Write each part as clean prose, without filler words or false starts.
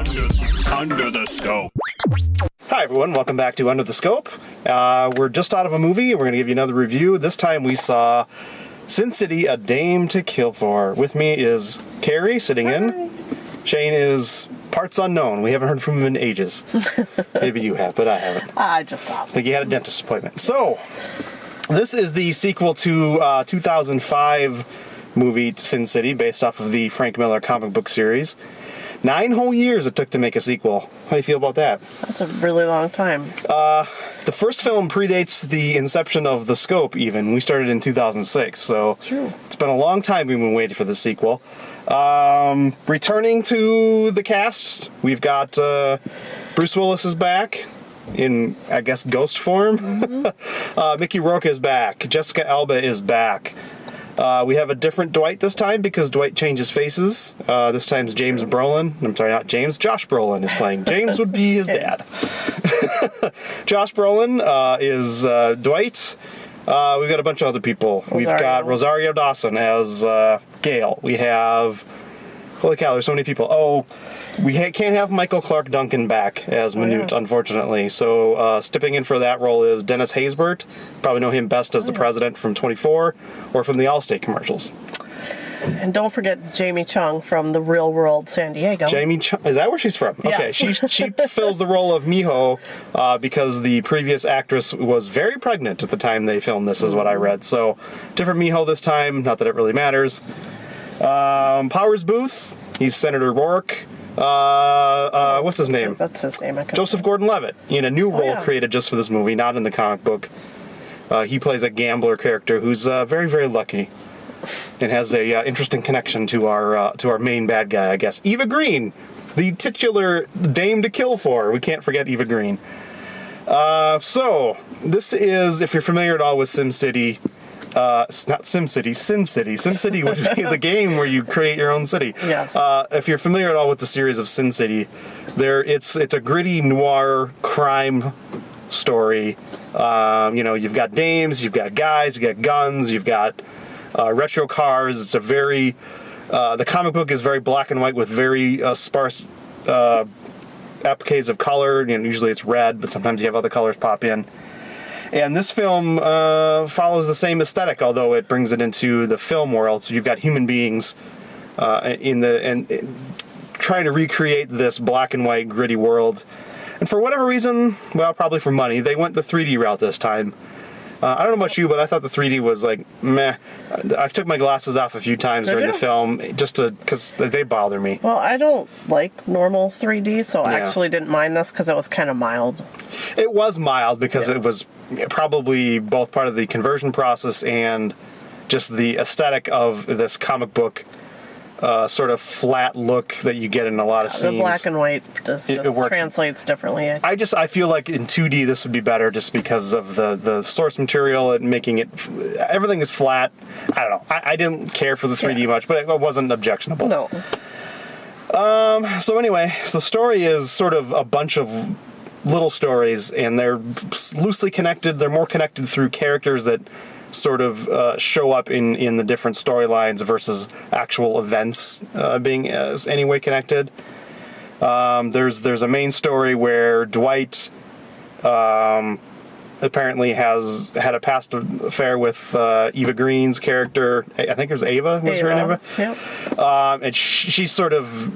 Under the Scope. Hi everyone, welcome back to Under the Scope. We're just out of a movie. We're going to give you another review. This time we saw Sin City, A Dame to Kill For. With me is Carrie sitting in. Shane is parts unknown. We haven't heard from him in ages. Maybe you have, but I haven't. I just saw. I think he had a dentist appointment. So, this is the sequel to 2005 movie Sin City, based off of the Frank Miller comic book series. 9 whole years it took to make a sequel. How do you feel about that? That's a really long time. The first film predates the inception of the Scope, even. We started in 2006, so That's true. It's been a long time we've been waiting for the sequel. Returning to the cast, we've got Bruce Willis is back in, I guess, ghost form. Mm-hmm. Mickey Rourke is back. Jessica Alba is back. We have a different Dwight this time because Dwight changes faces. This time's James Brolin. I'm sorry, not James. Josh Brolin is playing. James would be his dad. Josh Brolin is Dwight. We've got a bunch of other people. We've got Rosario Dawson as Gail. We have... Holy cow, there's so many people. Oh, we can't have Michael Clark Duncan back as Manute, unfortunately. So stepping in for that role is Dennis Haysbert. Probably know him best as the president from 24 or from the Allstate commercials. And don't forget Jamie Chung from The Real World San Diego. Jamie Chung, is that where she's from? Yes. Okay, she fills the role of Miho because the previous actress was very pregnant at the time they filmed this, is what I read. So different Miho this time, not that it really matters. Powers Booth, he's Senator Rourke. What's his name? That's his name. Joseph Gordon-Levitt, in a new role created just for this movie, not in the comic book. He plays a gambler character who's very, very lucky and has a interesting connection to our main bad guy, I guess. Eva Green, the titular Dame to Kill For. We can't forget Eva Green. So, this is, if you're familiar at all with SimCity, it's not SimCity, Sin City. SimCity would be the game where you create your own city. Yes. If you're familiar at all with the series of Sin City, it's a gritty noir crime story. You've got dames, you've got guys, you've got guns, you've got retro cars. It's a very the comic book is very black and white with very sparse appliques of color. Usually it's red, but sometimes you have other colors pop in. And this film follows the same aesthetic, although it brings it into the film world. So you've got human beings trying to recreate this black and white gritty world. And for whatever reason, well, probably for money, they went the 3D route this time. I don't know about you, but I thought the 3D was like, meh. I took my glasses off a few times during the film because they bother me. Well, I don't like normal 3D, so I actually didn't mind this because it was kind of mild. It was mild because it was probably both part of the conversion process and just the aesthetic of this comic book sort of flat look that you get in a lot of scenes. The black and white just translates differently. I feel like in 2D this would be better just because of the source material and making it... Everything is flat. I don't know. I didn't care for the 3D much, but it wasn't objectionable. No. So anyway, the story is sort of a bunch of little stories, and they're loosely connected. They're more connected through characters that sort of show up in the different storylines versus actual events being any way connected. There's a main story where Dwight apparently has had a past affair with Eva Green's character. I think it was Ava. Was her name? Yep. And she sort of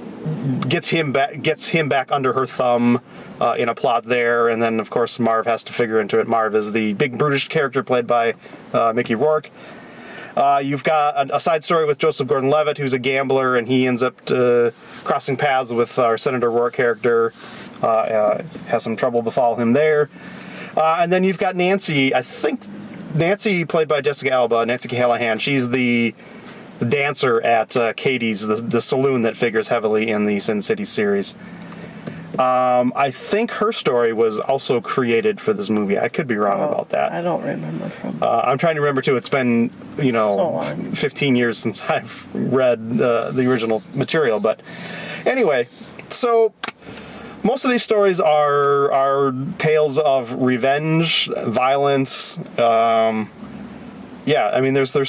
gets him back under her thumb in a plot there, and then of course Marv has to figure into it. Marv is the big brutish character played by Mickey Rourke. You've got a side story with Joseph Gordon-Levitt, who's a gambler, and he ends up crossing paths with our Senator Rourke character. Has some trouble befall him there. And then you've got Nancy. I think Nancy, played by Jessica Alba, Nancy Callahan. She's the dancer at Katie's, the saloon that figures heavily in the Sin City series. I think her story was also created for this movie. I could be wrong about that. I don't remember from... I'm trying to remember, too. It's been, so long. 15 years since I've read the original material. But anyway, so... Most of these stories are tales of revenge, violence. There's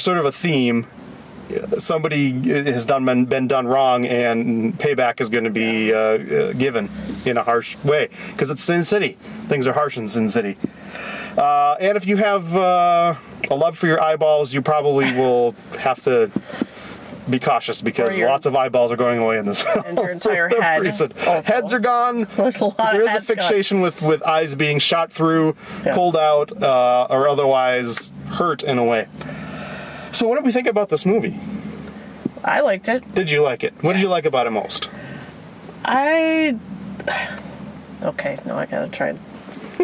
sort of a theme somebody has been done wrong, and payback is going to be given in a harsh way, because it's Sin City. Things are harsh in Sin City. And if you have a love for your eyeballs, you probably will have to be cautious, because lots of eyeballs are going away in this film. And your entire head. Heads are gone. There's a lot there of is a heads fixation with eyes being shot through, pulled out, or otherwise hurt in a way. So what did we think about this movie? I liked it. Did you like it? What did you like about it most? Okay, now I gotta try and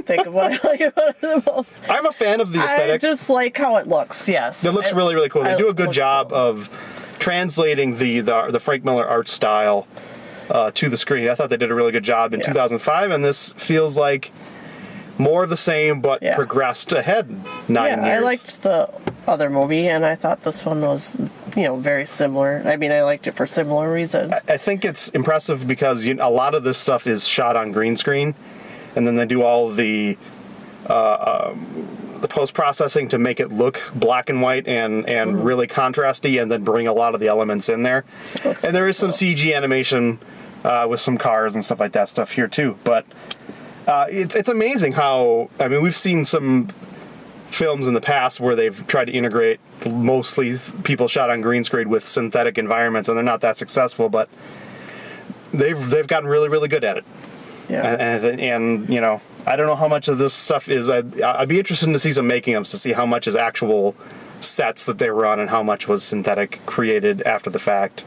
think of what I like about it the most. I'm a fan of the aesthetic. I just like how it looks, yes. It looks really, really cool. They do a good job of translating the Frank Miller art style to the screen. I thought they did a really good job in 2005, and this feels like more of the same, but progressed ahead 9 years. I liked the other movie, and I thought this one was, very similar. I mean, I liked it for similar reasons. I think it's impressive because a lot of this stuff is shot on green screen, and then they do all the post-processing to make it look black and white and really contrasty, and then bring a lot of the elements in there. And there is some CG animation with some cars and stuff like that stuff here too. But it's amazing how, we've seen some films in the past where they've tried to integrate mostly people shot on green screen with synthetic environments, and they're not that successful, but they've gotten really, really good at it. Yeah. And I don't know how much of this stuff is. I'd be interested to see some making-ofs to see how much is actual sets that they were on and how much was synthetic created after the fact.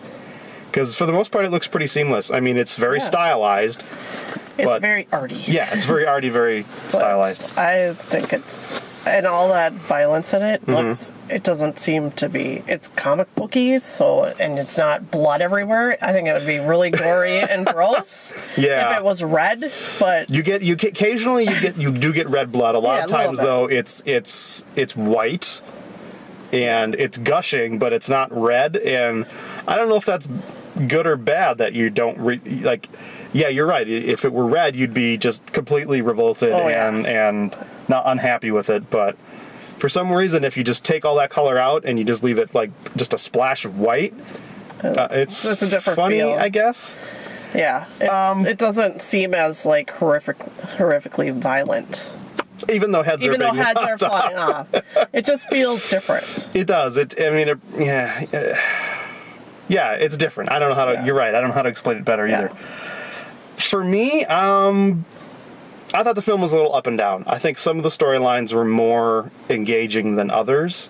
Because for the most part, it looks pretty seamless. It's very stylized. It's very arty. Yeah, it's very arty, very stylized. I think and all that violence in it looks, it doesn't seem to be, it's comic booky, and it's not blood everywhere. I think it would be really gory and gross if it was red, but you occasionally you do get red blood. A lot of times though it's white and it's gushing, but it's not red, and I don't know if that's good or bad that you don't yeah, you're right. If it were red, you'd be just completely revolted and not unhappy with it. But for some reason, if you just take all that color out and you just leave it like just a splash of white, it's a different funny, feel. I guess. Yeah, it doesn't seem as horrifically violent. Even though heads are flying off, it just feels different. It does. Yeah, it's different. I don't know how to. You're right. I don't know how to explain it better either. For me, I thought the film was a little up and down. I think some of the storylines were more engaging than others.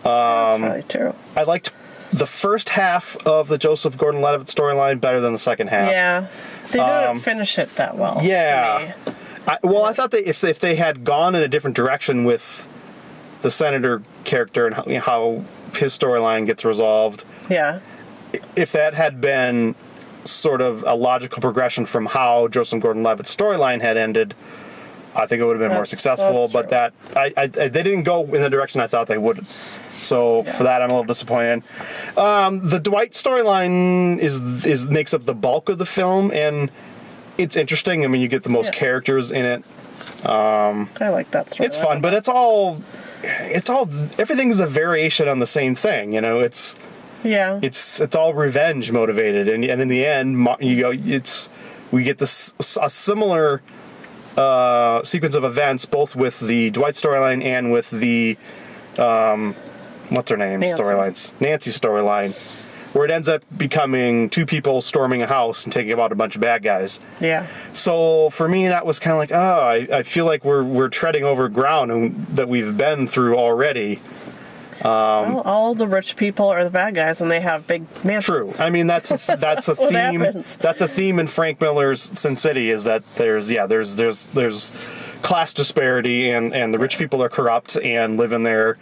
That's really true. I liked the first half of the Joseph Gordon-Levitt storyline better than the second half. Yeah, they didn't finish it that well. Yeah. I thought that if they had gone in a different direction with the senator character and how his storyline gets resolved. Yeah. If that had been sort of a logical progression from how Joseph Gordon-Levitt's storyline had ended, I think it would have been more successful. But they didn't go in the direction I thought they would. So for that, I'm a little disappointed. The Dwight storyline makes up the bulk of the film, and it's interesting. You get the most characters in it. I like that story. It's fun, but it's all everything's a variation on the same thing. It's all revenge motivated, and in the end, we get a similar sequence of events, both with the Dwight storyline and with the what's her name storylines, Nancy storyline, where it ends up becoming two people storming a house and taking out a bunch of bad guys. Yeah. So for me, that was kind of like, I feel like we're treading over ground that we've been through already. All the rich people are the bad guys, and they have big mansions. True. That's a theme. That's a theme in Frank Miller's Sin City, is that there's class disparity, and the rich people are corrupt and live in their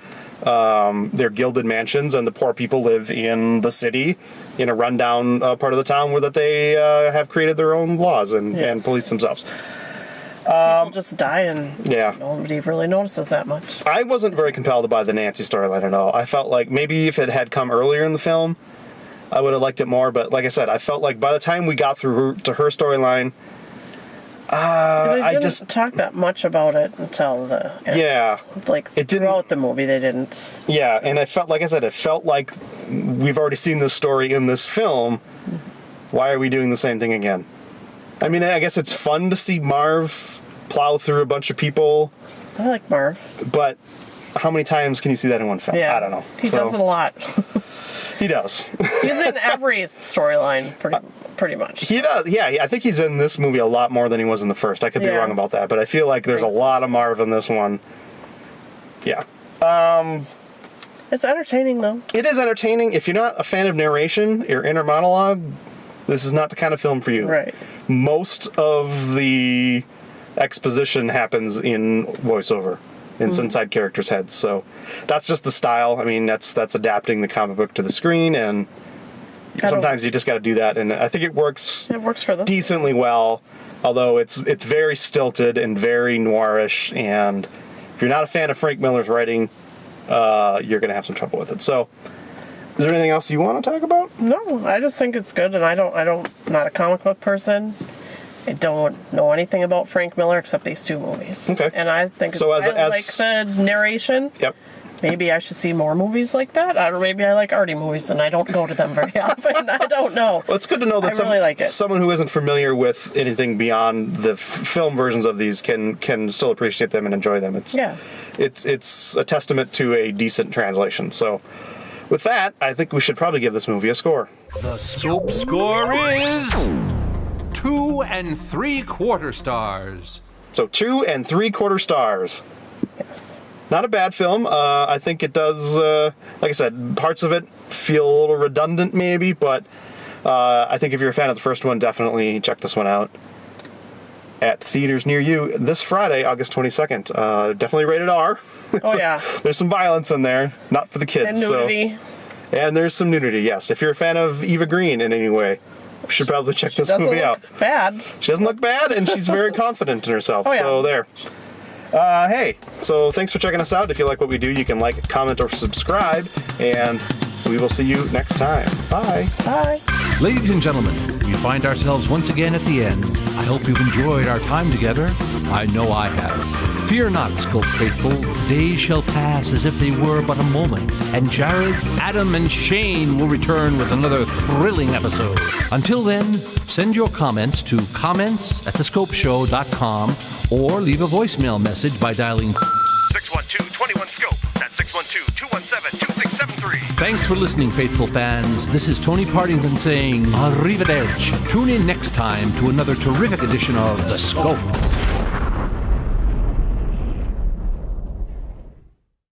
gilded mansions, and the poor people live in the city, in a rundown part of the town where they have created their own laws and police themselves. People just die, and nobody really notices that much. I wasn't very compelled by the Nancy storyline at all. I felt like maybe if it had come earlier in the film, I would have liked it more. But like I said, I felt like by the time we got through to her storyline, They didn't talk that much about it until the throughout the movie they didn't. Yeah, and it felt like we've already seen this story in this film. Why are we doing the same thing again? I mean, I guess it's fun to see Marv plow through a bunch of people. I like Marv, but how many times can you see that in one film? Yeah, I don't know. He does it a lot. He does. He's in every storyline, pretty much. He does. Yeah, I think he's in this movie a lot more than he was in the first. I could be wrong about that, but I feel like there's a lot of Marv in this one. Yeah. It's entertaining, though. It is entertaining. If you're not a fan of narration or inner monologue, this is not the kind of film for you. Right. Most of the exposition happens in voiceover. It's inside characters' heads, so that's just the style. I mean, that's adapting the comic book to the screen, and sometimes you just got to do that. And I think it works. It works for them decently well, although it's very stilted and very noirish. And if you're not a fan of Frank Miller's writing, you're going to have some trouble with it. So, is there anything else you want to talk about? No, I just think it's good, and I don't not a comic book person. I don't know anything about Frank Miller except these two movies. Okay. And I think so I like the narration. Yep. Maybe I should see more movies like that. Or maybe I like arty movies and I don't go to them very often. I don't know. Well, it's good to know that really like it. Someone who isn't familiar with anything beyond the film versions of these can still appreciate them and enjoy them. It's a testament to a decent translation. So with that, I think we should probably give this movie a score. The Scope score is 2 3/4 stars. So 2 3/4 stars. Yes. Not a bad film. I think it does, like I said, parts of it feel a little redundant maybe, but I think if you're a fan of the first one, definitely check this one out at theaters near you this Friday, August 22nd. Definitely rated R. Oh, yeah. There's some violence in there, not for the kids. And nudity. And there's some nudity, yes. If you're a fan of Eva Green in any way, you should probably check this movie out. Bad. She doesn't look bad, and she's very confident in herself. Oh, yeah. So there. Hey, so thanks for checking us out. If you like what we do, you can like, comment, or subscribe, and we will see you next time. Bye. Bye. Ladies and gentlemen, we find ourselves once again at the end. I hope you've enjoyed our time together. I know I have. Fear not, Scope faithful. The days shall pass as if they were but a moment, and Jared, Adam, and Shane will return with another thrilling episode. Until then, send your comments to comments@thescopeshow.com or leave a voicemail message by dialing 612-21-SCOPE. That's 612-217-2673. Thanks for listening, faithful fans. This is Tony Partington saying arrivederci. Tune in next time to another terrific edition of The Scope.